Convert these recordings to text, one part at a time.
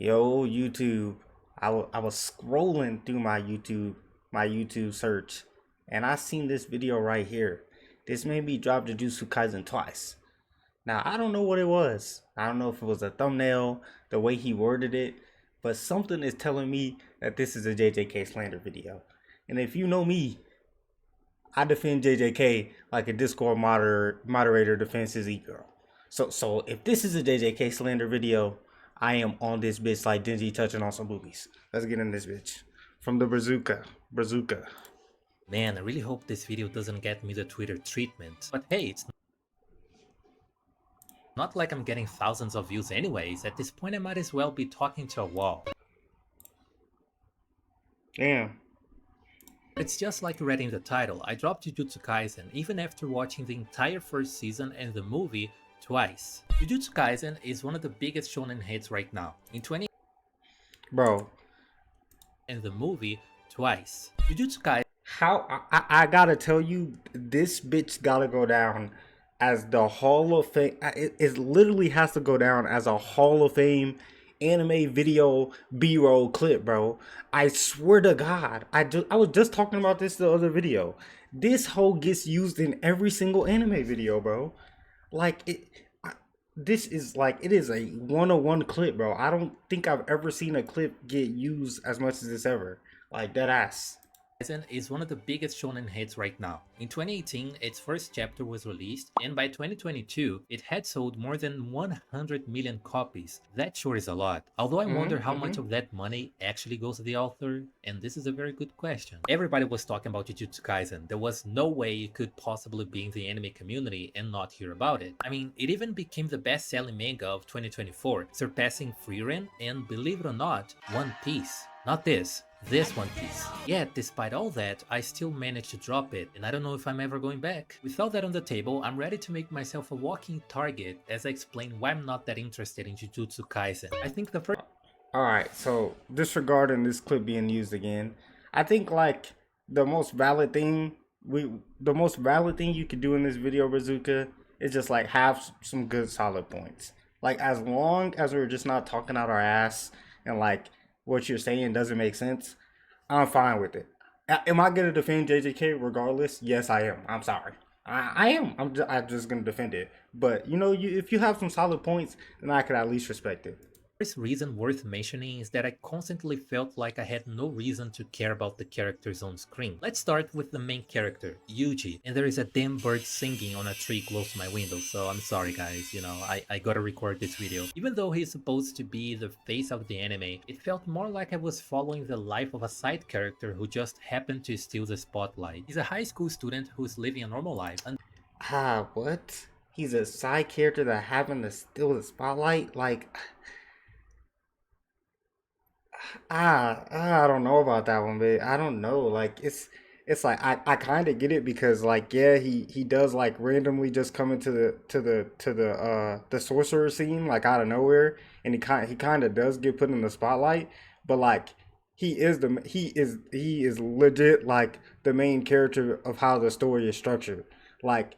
Yo, YouTube. I was scrolling through my YouTube search, and I seen this video right here. This made me drop Jujutsu Kaisen twice. Now I don't know what it was. I don't know if it was a thumbnail, the way he worded it, but something is telling me that this is a JJK slander video. And if you know me, I defend JJK like a Discord moderator defends his e-girl. So if this is a JJK slander video, I am on this bitch like Denji touching on some boobies. Let's get in this bitch. From the bazooka. Bazooka. Man, I really hope this video doesn't get me the Twitter treatment. But hey, it's not like I'm getting thousands of views anyways. At this point I might as well be talking to a wall. Damn. It's just like reading the title. I dropped Jujutsu Kaisen even after watching the entire first season and the movie twice. Jujutsu Kaisen is one of the biggest shonen hits right now. In 20 Bro. and the movie twice. Jujutsu Kaisen I gotta tell you, this bitch gotta go down as the Hall of Fame. It literally has to go down as a Hall of Fame anime video B-roll clip, bro. I swear to God, I was just talking about this the other video. This hoe gets used in every single anime video, bro. Like this is like it is a 101 clip, bro. I don't think I've ever seen a clip get used as much as this ever. Like that ass. is one of the biggest shonen hits right now. In 2018, its first chapter was released, and by 2022, it had sold more than 100 million copies. That sure is a lot. Although I wonder how much of that money actually goes to the author, and this is a very good question. Everybody was talking about Jujutsu Kaisen. There was no way you could possibly be in the anime community and not hear about it. I mean, it even became the best-selling manga of 2024, surpassing Frieren and, believe it or not, One Piece. Not this One Piece. Yet, despite all that, I still managed to drop it, and I don't know if I'm ever going back. With all that on the table, I'm ready to make myself a walking target as I explain why I'm not that interested in Jujutsu Kaisen. I think the first Alright, so disregarding this clip being used again, I think like the most valid thing you could do in this video, Bazooka, is just like have some good solid points. Like as long as we're just not talking out our ass and like what you're saying doesn't make sense, I'm fine with it. Am I gonna defend JJK regardless? Yes, I am. I'm sorry. I am. I'm just gonna defend it. But you know, if you have some solid points, then I could at least respect it. first reason worth mentioning is that I constantly felt like I had no reason to care about the characters on screen. Let's start with the main character, Yuji, and there is a damn bird singing on a tree close to my window, so I'm sorry guys, you know, I gotta record this video. Even though he's supposed to be the face of the anime, it felt more like I was following the life of a side character who just happened to steal the spotlight. He's a high school student who's living a normal life, and What? He's a side character that having to steal the spotlight? Like, I don't know about that one, but I don't know. Like it's like I kind of get it because like yeah, he does like randomly just come into the sorcerer scene like out of nowhere, and he kind of does get put in the spotlight, but like he is legit like the main character of how the story is structured. Like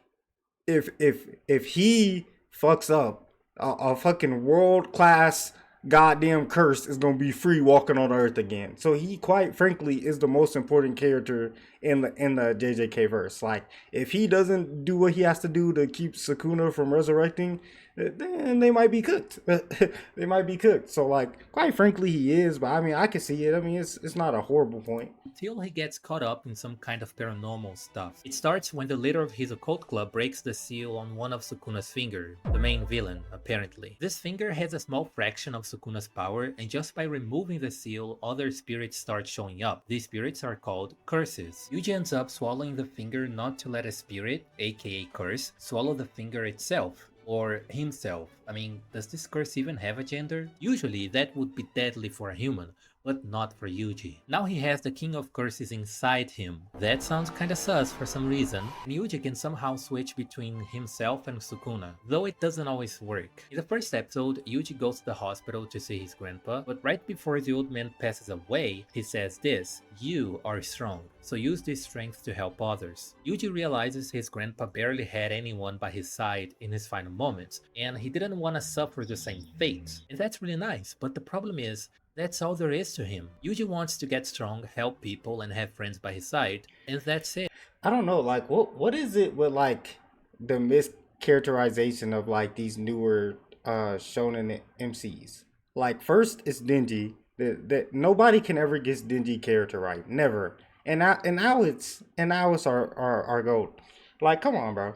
if he fucks up, a fucking world class goddamn curse is gonna be free walking on Earth again. So he quite frankly is the most important character in the JJK verse. Like if he doesn't do what he has to do to keep Sukuna from resurrecting, then they might be cooked. They might be cooked. So like quite frankly he is, but I mean I can see it. I mean it's not a horrible point. until he gets caught up in some kind of paranormal stuff. It starts when the leader of his occult club breaks the seal on one of Sukuna's fingers, the main villain, apparently. This finger has a small fraction of Sukuna's power, and just by removing the seal, other spirits start showing up. These spirits are called curses. Yuji ends up swallowing the finger not to let a spirit, aka curse, swallow the finger itself. Or himself. I mean, does this curse even have a gender? Usually that would be deadly for a human, but not for Yuji. Now he has the king of curses inside him. That sounds kinda sus for some reason, and Yuji can somehow switch between himself and Sukuna, though it doesn't always work. In the first episode, Yuji goes to the hospital to see his grandpa, but right before the old man passes away, he says this: "You are strong, so use this strength to help others." Yuji realizes his grandpa barely had anyone by his side in his final moments, and he didn't want to suffer the same fate. And that's really nice, but the problem is, that's all there is to him. Yuji wants to get strong, help people, and have friends by his side, and that's it. I don't know, like what is it with like the mischaracterization of like these newer shonen MCs? Like first it's Denji. That nobody can ever get Denji character right. Never. And now it's our goat. Like, come on, bro.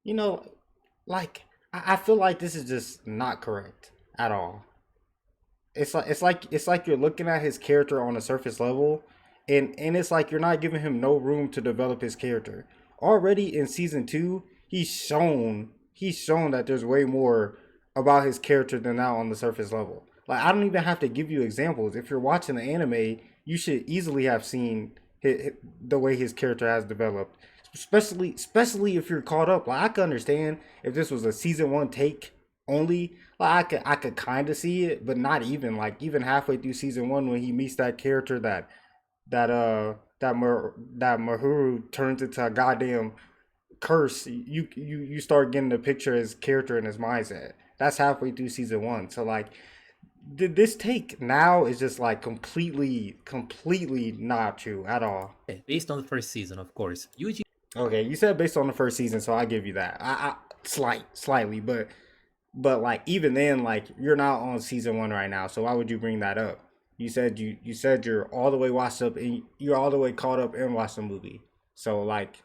You know, like I feel like this is just not correct at all. It's like you're looking at his character on a surface level, and it's like you're not giving him no room to develop his character. Already in season two, he's shown that there's way more about his character than that on the surface level. Like I don't even have to give you examples. If you're watching the anime, you should easily have seen the way his character has developed. Especially if you're caught up. Like I could understand if this was a season one take only, like I could kind of see it, but not even like even halfway through season one when he meets that character that Mahuru turns into a goddamn curse. You start getting the picture of his character and his mindset. That's halfway through season one. So like this take now is just like completely not true at all. Based on the first season, of course. Yuji Okay, you said based on the first season, so I give you that. I slightly, but like even then, like you're not on season one right now, so why would you bring that up? You said you're all the way watched up and you're all the way caught up and watched the movie. So like,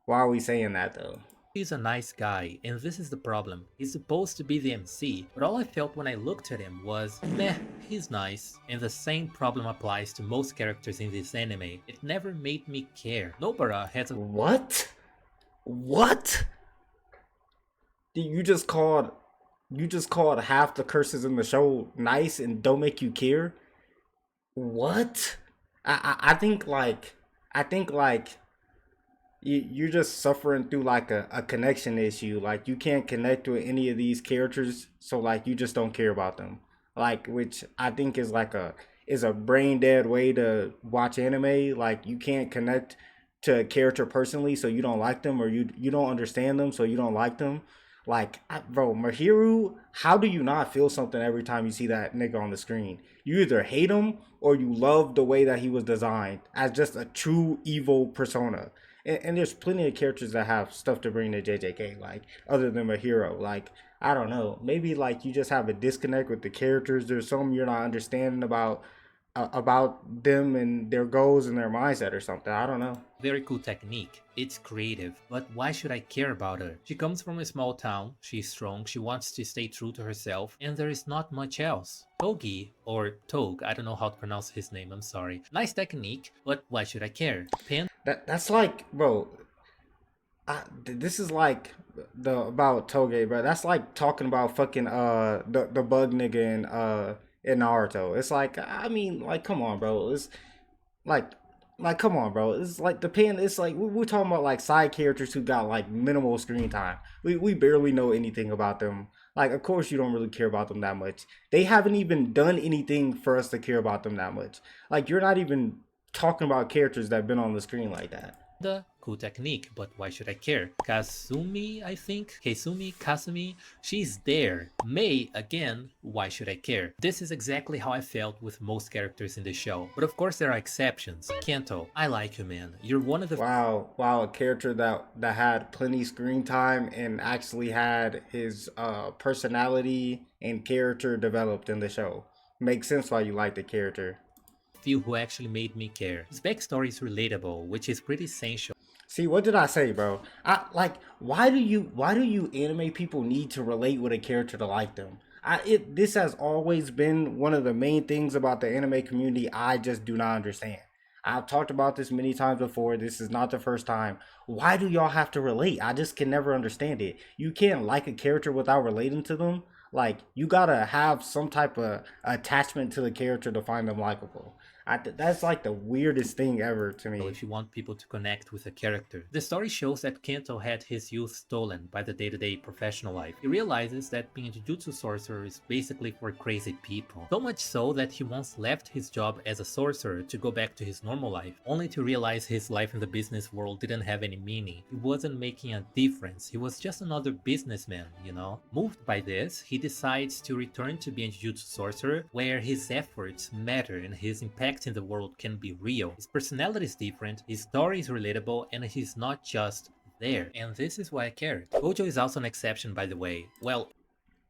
why are we saying that though? is a nice guy, and this is the problem. He's supposed to be the MC, but all I felt when I looked at him was, meh, he's nice. And the same problem applies to most characters in this anime. It never made me care. Nobara has a What? What? You just called half the curses in the show nice and don't make you care? What? I think like you're just suffering through like a connection issue. Like you can't connect with any of these characters, so like you just don't care about them. Like which I think is a brain dead way to watch anime. Like you can't connect to a character personally, so you don't like them, or you don't understand them, so you don't like them. Like, bro, Mahiru, how do you not feel something every time you see that nigga on the screen? You either hate him or you love the way that he was designed as just a true evil persona. And there's plenty of characters that have stuff to bring to JJK, like other than Mahiro. Like, I don't know, maybe like you just have a disconnect with the characters. There's something you're not understanding about them and their goals and their mindset or something. I don't know. very cool technique. It's creative, but why should I care about her? She comes from a small town, she's strong, she wants to stay true to herself, and there is not much else. Togi, or Tog, I don't know how to pronounce his name, I'm sorry. Nice technique, but why should I care? Pen That's like, bro. This is like the about Toge, bro. That's like talking about fucking the bug nigga in Naruto. It's like, I mean, like, come on, bro. It's like come on, bro. It's like the pen. It's like we're talking about like side characters who got like minimal screen time. We barely know anything about them. Like, of course, you don't really care about them that much. They haven't even done anything for us to care about them that much. Like, you're not even talking about characters that've been on the screen like that. the cool technique, but why should I care? Kazumi, I think? Kasumi, she's there. Mei, again, why should I care? This is exactly how I felt with most characters in the show. But of course there are exceptions. Kento, I like you, man. You're one of the Wow, a character that had plenty screen time and actually had his personality and character developed in the show. Makes sense why you like the character. few who actually made me care. His backstory is relatable, which is pretty essential. See, what did I say, bro? I like why do you anime people need to relate with a character to like them? This has always been one of the main things about the anime community I just do not understand. I've talked about this many times before. This is not the first time. Why do y'all have to relate? I just can never understand it. You can't like a character without relating to them. Like you gotta have some type of attachment to the character to find them likable. That's like the weirdest thing ever to me. if you want people to connect with a character. The story shows that Kento had his youth stolen by the day-to-day professional life. He realizes that being a Jujutsu sorcerer is basically for crazy people. So much so that he once left his job as a sorcerer to go back to his normal life, only to realize his life in the business world didn't have any meaning. He wasn't making a difference. He was just another businessman, you know? Moved by this, he decides to return to being a Jujutsu sorcerer, where his efforts matter and his impact in the world can be real. His personality is different, his story is relatable, and he's not just there. And this is why I cared. Gojo is also an exception, by the way. Well,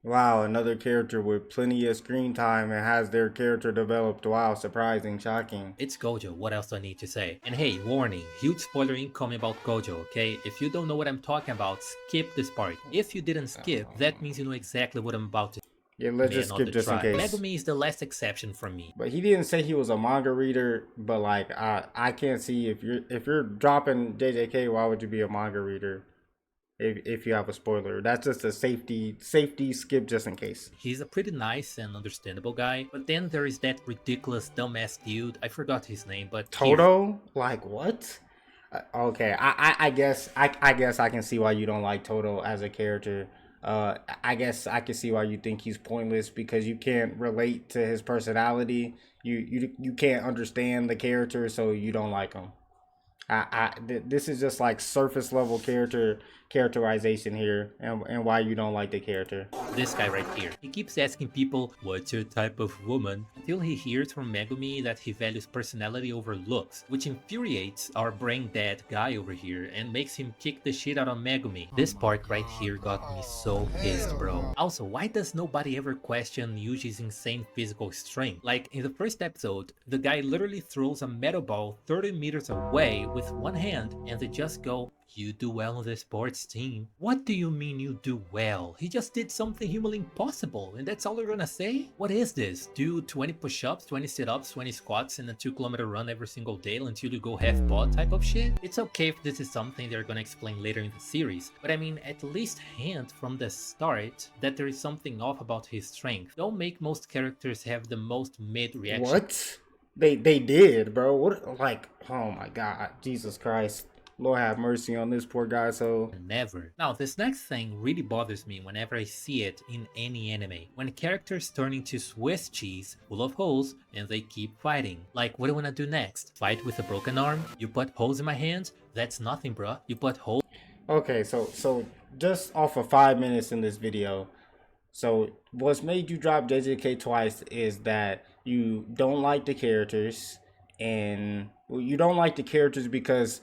Wow, another character with plenty of screen time and has their character developed. Wow, surprising, shocking. it's Gojo, what else do I need to say? And hey, warning, huge spoiler incoming about Gojo, okay? If you don't know what I'm talking about, skip this part. If you didn't skip, that means you know exactly what I'm about to Yeah, let's just skip just in case. Megumi is the last exception for me. But he didn't say he was a manga reader. But like, I can't see if you're dropping JJK, why would you be a manga reader? If you have a spoiler, that's just a safety skip just in case. He's a pretty nice and understandable guy, but then there is that ridiculous dumbass dude. I forgot his name, but Toto, like what? Okay, I guess I can see why you don't like Toto as a character. I guess I can see why you think he's pointless because you can't relate to his personality. You can't understand the character, so you don't like him. This is just like surface level characterization here, and why you don't like the character. This guy right here. He keeps asking people, what's your type of woman? Until he hears from Megumi that he values personality over looks, which infuriates our brain dead guy over here and makes him kick the shit out of Megumi. This part right here got me so pissed, bro. Also, why does nobody ever question Yuji's insane physical strength? Like, in the first episode, the guy literally throws a metal ball 30 meters away with one hand and they just go, you do well on the sports team. What do you mean you do well? He just did something humanly impossible and that's all you're gonna say? What is this? Do 20 push-ups, 20 sit-ups, 20 squats and a 2-kilometer run every single day until you go half bod type of shit? It's okay if this is something they're gonna explain later in the series, but I mean at least hint from the start that there is something off about his strength. Don't make most characters have the most mid reaction. What? They did, bro. What? Like, oh my God, Jesus Christ. Lord have mercy on this poor guy. So never. Now, this next thing really bothers me whenever I see it in any anime. When characters turn into Swiss cheese full of holes and they keep fighting. Like, what do you wanna do next? Fight with a broken arm? You put holes in my hands? That's nothing, bruh. You put holes. okay, so just off of 5 minutes in this video. So what's made you drop JJK twice is that you don't like the characters, and you don't like the characters because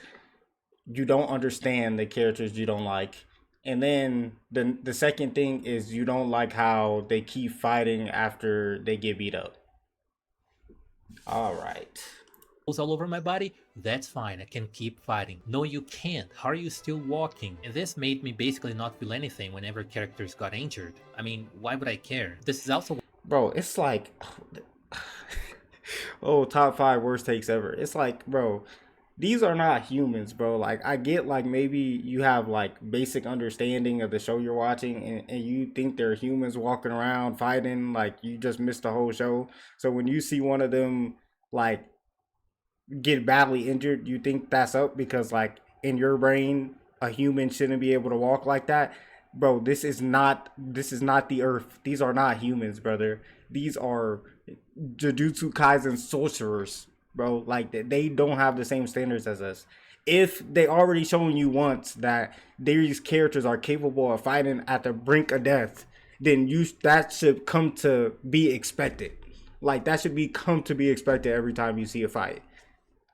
you don't understand the characters you don't like. And then the second thing is you don't like how they keep fighting after they get beat up. All right. All over my body, that's fine, I can keep fighting. No, you can't. How are you still walking? And this made me basically not feel anything whenever characters got injured. I mean, why would I care? This is also... Bro, it's like... oh, top 5 worst takes ever. It's like, bro, these are not humans, bro. Like, I get, like, maybe you have, like, basic understanding of the show you're watching, and you think they're humans walking around fighting, like, you just missed the whole show. So when you see one of them, like, get badly injured, you think that's up because, like, in your brain, a human shouldn't be able to walk like that. Bro, this is not the Earth. These are not humans, brother. These are Jujutsu Kaisen sorcerers, bro. Like, they don't have the same standards as us. If they already shown you once that these characters are capable of fighting at the brink of death, then that should come to be expected. Like, that should come to be expected every time you see a fight.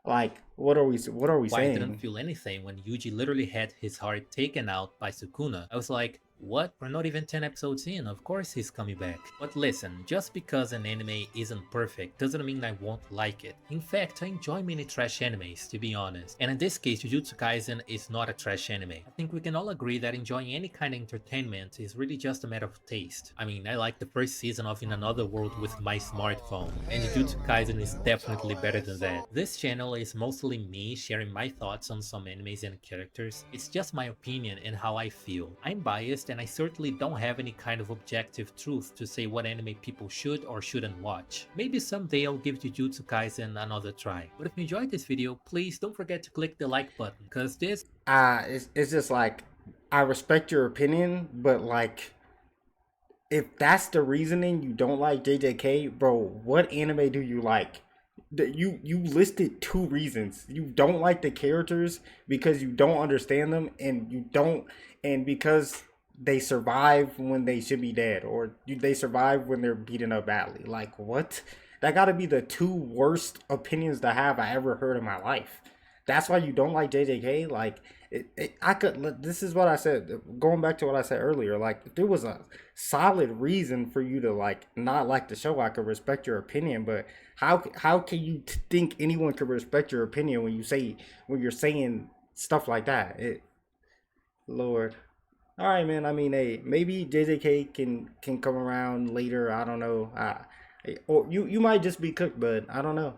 Like, what are we saying? I didn't feel anything when Yuji literally had his heart taken out by Sukuna. I was like, what? We're not even 10 episodes in, of course he's coming back. But listen, just because an anime isn't perfect doesn't mean I won't like it. In fact, I enjoy many trash animes, to be honest. And in this case, Jujutsu Kaisen is not a trash anime. I think we can all agree that enjoying any kind of entertainment is really just a matter of taste. I mean, I like the first season of In Another World with my smartphone, and Jujutsu Kaisen is definitely better than that. This channel is mostly me sharing my thoughts on some animes and characters. It's just my opinion and how I feel. I'm biased and I certainly don't have any kind of objective truth to say what anime people should or shouldn't watch. Maybe someday I'll give Jujutsu Kaisen another try. But if you enjoyed this video, please don't forget to click the like button, cause this It's just like, I respect your opinion, but like, if that's the reasoning you don't like JJK, bro, what anime do you like? You listed two reasons. You don't like the characters because you don't understand them, and you don't, and because they survive when they should be dead, or they survive when they're beaten up badly. Like, what? That got to be the two worst opinions to have I ever heard in my life. That's why you don't like JJK. Like, I could. This is what I said. Going back to what I said earlier. Like, if there was a solid reason for you to like not like the show, I could respect your opinion. But how can you think anyone could respect your opinion when you're saying stuff like that? Lord. All right, man. I mean, hey, maybe JJK can come around later. I don't know. Or you might just be cooked, but I don't know.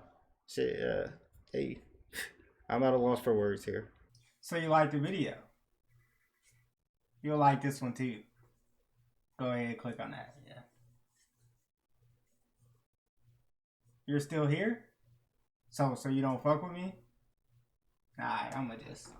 Shit. Hey. I'm at a loss for words here. So you like the video? You'll like this one too. Go ahead and click on that. Yeah. You're still here? So you don't fuck with me? Alright, I'ma just